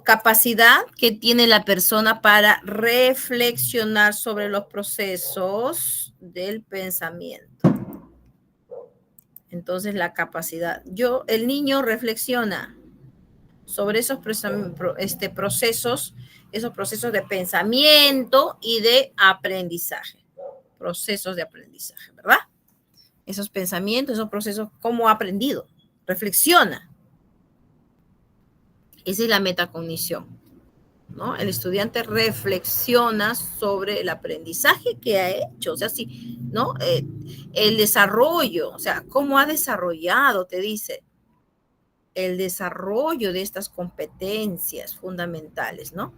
capacidad que tiene la persona para reflexionar sobre los procesos del pensamiento. Entonces, la capacidad. El niño reflexiona sobre esos procesos, esos procesos de pensamiento y de aprendizaje. Procesos de aprendizaje, ¿verdad? Esos pensamientos, esos procesos, ¿cómo ha aprendido? Reflexiona. Esa es la metacognición, ¿no? El estudiante reflexiona sobre el aprendizaje que ha hecho, o sea, sí, ¿no? El desarrollo, o sea, cómo ha desarrollado, te dice, el desarrollo de estas competencias fundamentales, ¿no?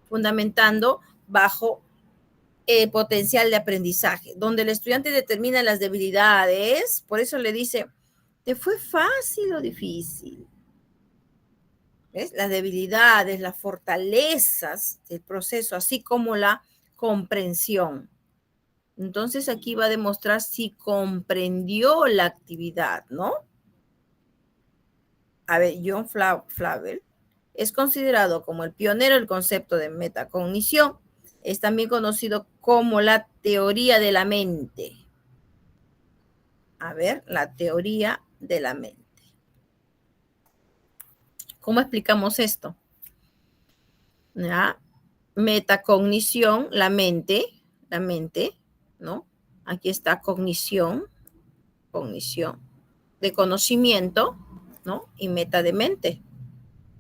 Fundamentando bajo potencial de aprendizaje, donde el estudiante determina las debilidades, por eso le dice, ¿te fue fácil o difícil? ¿Ves? Las debilidades, las fortalezas del proceso, así como la comprensión. Entonces aquí va a demostrar si comprendió la actividad, ¿no? A ver, John Flavel es considerado como el pionero del concepto de metacognición. Es también conocido como la teoría de la mente. A ver, la teoría de la mente. ¿Cómo explicamos esto? ¿Ya? Metacognición, la mente, ¿no? Aquí está cognición de conocimiento, ¿no? Y meta de mente.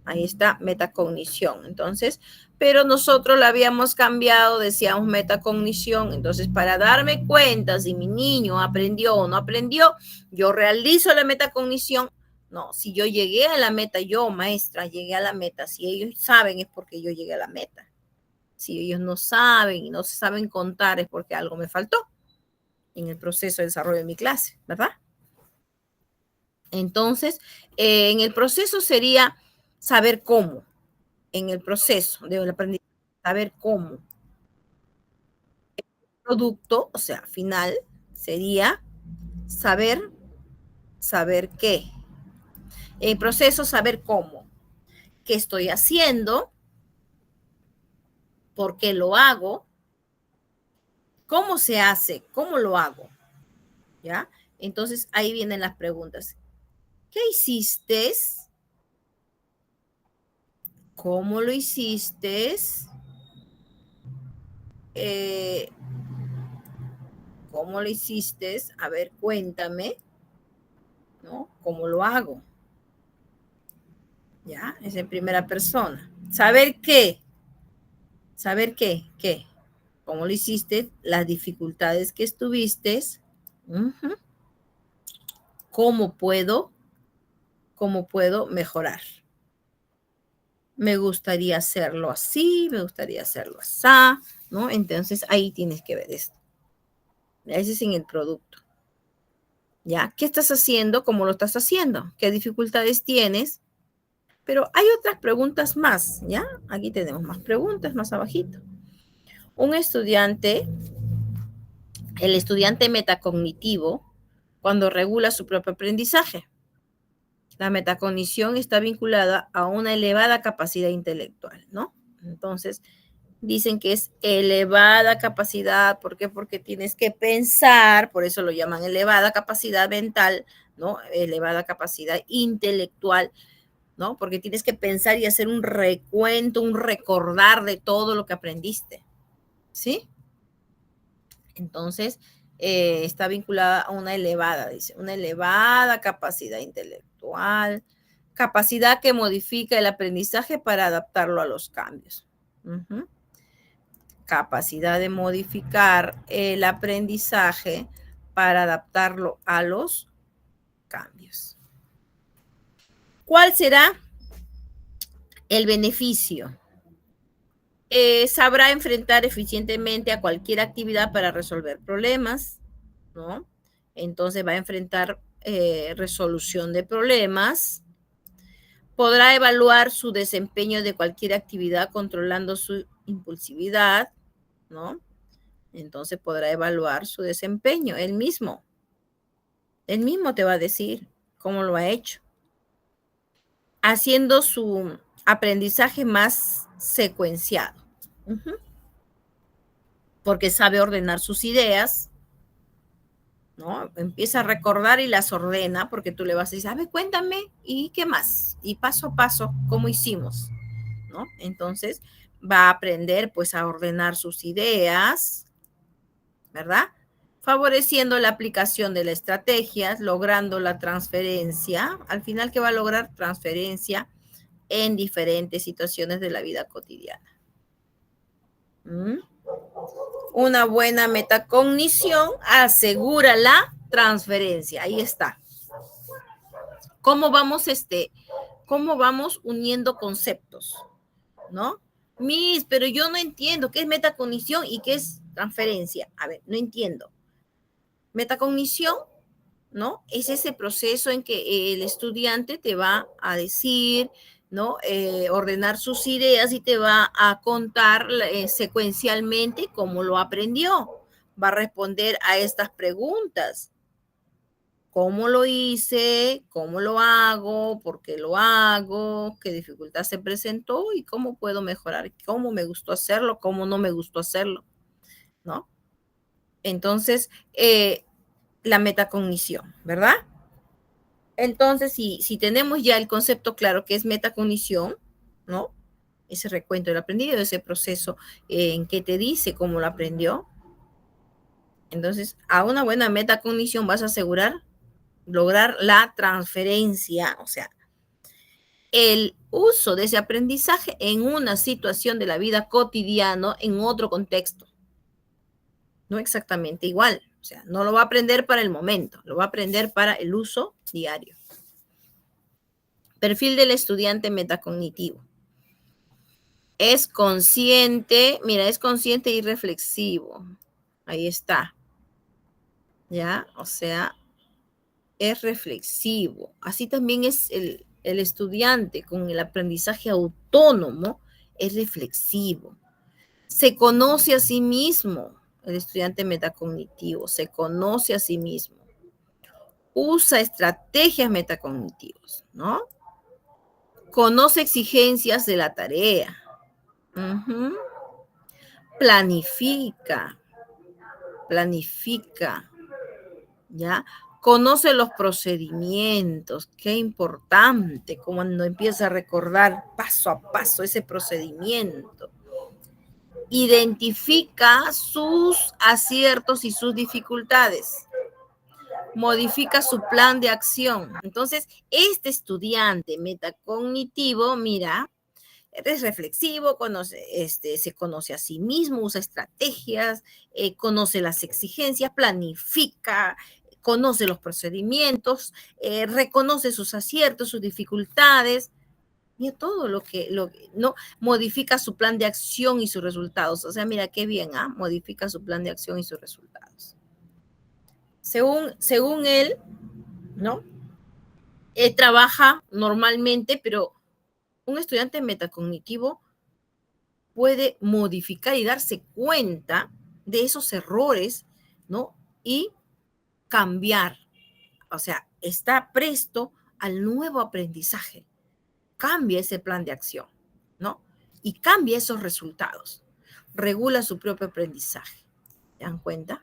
Ahí está metacognición. Entonces, pero nosotros la habíamos cambiado, decíamos metacognición. Entonces, para darme cuenta si mi niño aprendió o no aprendió, yo realizo la metacognición. No, si yo llegué a la meta, yo, maestra, llegué a la meta. Si ellos saben, es porque yo llegué a la meta. Si ellos no saben y no saben contar, es porque algo me faltó en el proceso de desarrollo de mi clase, ¿verdad? Entonces, en el proceso sería saber cómo. En el proceso del aprendizaje, saber cómo. El producto, o sea, final, sería saber qué. El proceso, saber cómo. ¿Qué estoy haciendo? ¿Por qué lo hago? ¿Cómo se hace? ¿Cómo lo hago? ¿Ya? Entonces, ahí vienen las preguntas. ¿Qué hiciste? ¿Cómo lo hiciste? ¿Cómo lo hiciste? A ver, cuéntame, ¿no? ¿Cómo lo hago? ¿Ya? Es en primera persona. ¿Saber qué? ¿Saber qué? ¿Qué? ¿Cómo lo hiciste? Las dificultades que estuviste. ¿Cómo puedo mejorar? Me gustaría hacerlo así, me gustaría hacerlo así, ¿no? Entonces ahí tienes que ver esto. Ese es en el producto. ¿Ya? ¿Qué estás haciendo? ¿Cómo lo estás haciendo? ¿Qué dificultades tienes? Pero hay otras preguntas más, ¿ya? Aquí tenemos más preguntas, más abajito. Un estudiante, el estudiante metacognitivo, cuando regula su propio aprendizaje. La metacognición está vinculada a una elevada capacidad intelectual, ¿no? Entonces, dicen que es elevada capacidad, ¿por qué? Porque tienes que pensar, por eso lo llaman elevada capacidad mental, ¿no? Elevada capacidad intelectual, ¿no? Porque tienes que pensar y hacer un recuento, un recordar de todo lo que aprendiste, ¿sí? Entonces, está vinculada a una elevada, dice, una elevada capacidad intelectual, capacidad que modifica el aprendizaje para adaptarlo a los cambios. Capacidad de modificar el aprendizaje para adaptarlo a los cambios. ¿Cuál será el beneficio? Sabrá enfrentar eficientemente a cualquier actividad para resolver problemas, ¿no? Entonces va a enfrentar resolución de problemas. Podrá evaluar su desempeño de cualquier actividad controlando su impulsividad, ¿no? Entonces podrá evaluar su desempeño él mismo. Él mismo te va a decir cómo lo ha hecho. aprendizaje más secuenciado. Porque sabe ordenar sus ideas, ¿no? Empieza a recordar y las ordena, porque tú le vas a decir, a ver, cuéntame, ¿y qué más? Y paso a paso, ¿cómo hicimos? ¿No? Entonces, va a aprender, pues, a ordenar sus ideas, ¿verdad? Favoreciendo la aplicación de las estrategias, logrando la transferencia. Al final, ¿qué va a lograr? Transferencia en diferentes situaciones de la vida cotidiana. Una buena metacognición asegura la transferencia. Ahí está. ¿Cómo vamos uniendo conceptos? ¿No? Pero yo no entiendo qué es metacognición y qué es transferencia. A ver, no entiendo. Metacognición, ¿no? Es ese proceso en que el estudiante te va a decir, ¿no? Ordenar sus ideas y te va a contar secuencialmente cómo lo aprendió. Va a responder a estas preguntas. ¿Cómo lo hice? ¿Cómo lo hago? ¿Por qué lo hago? ¿Qué dificultad se presentó? ¿Y cómo puedo mejorar? ¿Cómo me gustó hacerlo? ¿Cómo no me gustó hacerlo? ¿No? Entonces, la metacognición, ¿verdad? Entonces, si tenemos ya el concepto claro que es metacognición, ¿no? Ese recuento del aprendido, ese proceso en que te dice cómo lo aprendió. Entonces, a una buena metacognición vas a asegurar lograr la transferencia, o sea, el uso de ese aprendizaje en una situación de la vida cotidiana en otro contexto. No exactamente igual, o sea, no lo va a aprender para el momento, lo va a aprender para el uso diario. Perfil del estudiante metacognitivo. Es consciente, mira, es consciente y reflexivo. Ahí está. ¿Ya? O sea, es reflexivo. Así también es el estudiante con el aprendizaje autónomo, es reflexivo. Se conoce a sí mismo, el estudiante metacognitivo, se conoce a sí mismo. Usa estrategias metacognitivas, ¿no? Conoce exigencias de la tarea. Planifica, ¿ya? Conoce los procedimientos, qué importante cuando empieza a recordar paso a paso ese procedimiento. Identifica sus aciertos y sus dificultades. Modifica su plan de acción. Entonces, este estudiante metacognitivo, mira, es reflexivo, se conoce a sí mismo, usa estrategias, conoce las exigencias, planifica, conoce los procedimientos, reconoce sus aciertos, sus dificultades, y todo no modifica su plan de acción y sus resultados. O sea, mira qué bien, modifica su plan de acción y sus resultados. Según él, ¿no? Él trabaja normalmente, pero un estudiante metacognitivo puede modificar y darse cuenta de esos errores, ¿no? Y cambiar. O sea, está presto al nuevo aprendizaje. Cambia ese plan de acción, ¿no? Y cambia esos resultados. Regula su propio aprendizaje. ¿Se dan cuenta?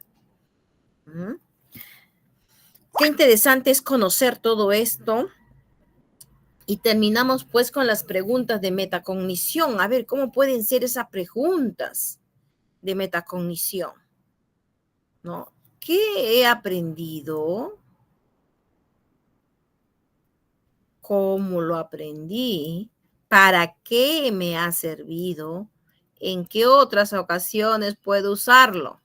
Qué interesante es conocer todo esto. Y terminamos pues con las preguntas de metacognición. A ver, ¿cómo pueden ser esas preguntas de metacognición? ¿No? ¿Qué he aprendido? ¿Cómo lo aprendí? ¿Para qué me ha servido? ¿En qué otras ocasiones puedo usarlo?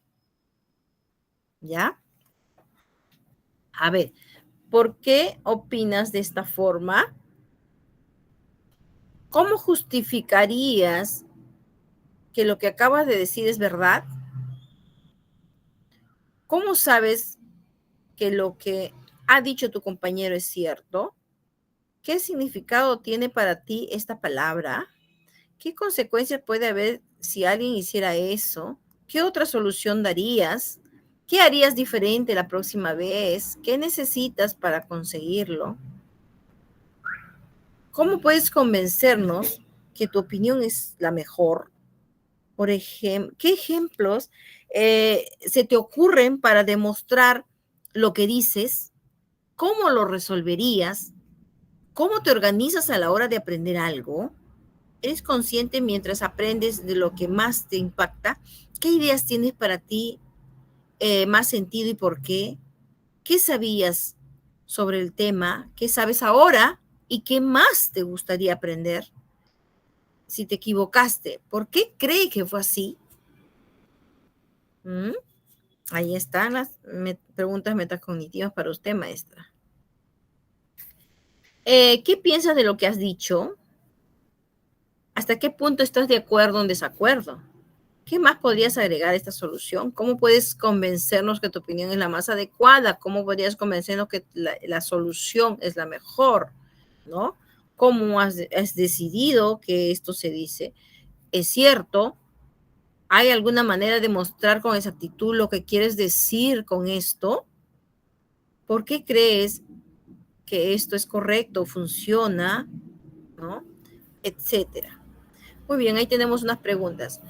¿Ya? A ver, ¿por qué opinas de esta forma? ¿Cómo justificarías que lo que acabas de decir es verdad? ¿Cómo sabes que lo que ha dicho tu compañero es cierto? ¿Qué significado tiene para ti esta palabra? ¿Qué consecuencias puede haber si alguien hiciera eso? ¿Qué otra solución darías? ¿Qué harías diferente la próxima vez? ¿Qué necesitas para conseguirlo? ¿Cómo puedes convencernos que tu opinión es la mejor? Por ejemplo, ¿qué ejemplos se te ocurren para demostrar lo que dices? ¿Cómo lo resolverías? ¿Cómo te organizas a la hora de aprender algo? ¿Eres consciente mientras aprendes de lo que más te impacta? ¿Qué ideas tienes para ti más sentido y por qué? ¿Qué sabías sobre el tema? ¿Qué sabes ahora? ¿Y qué más te gustaría aprender? Si te equivocaste, ¿por qué cree que fue así? ¿Mm? Ahí están las preguntas metacognitivas para usted, maestra. ¿Qué piensas de lo que has dicho? ¿Hasta qué punto estás de acuerdo o en desacuerdo? ¿Qué más podrías agregar a esta solución? ¿Cómo puedes convencernos que tu opinión es la más adecuada? ¿Cómo podrías convencernos que la solución es la mejor? ¿No? ¿Cómo has decidido que esto se dice? ¿Es cierto? ¿Hay alguna manera de mostrar con exactitud lo que quieres decir con esto? ¿Por qué crees que esto es correcto, funciona, ¿no? Etcétera. Muy bien, ahí tenemos unas preguntas.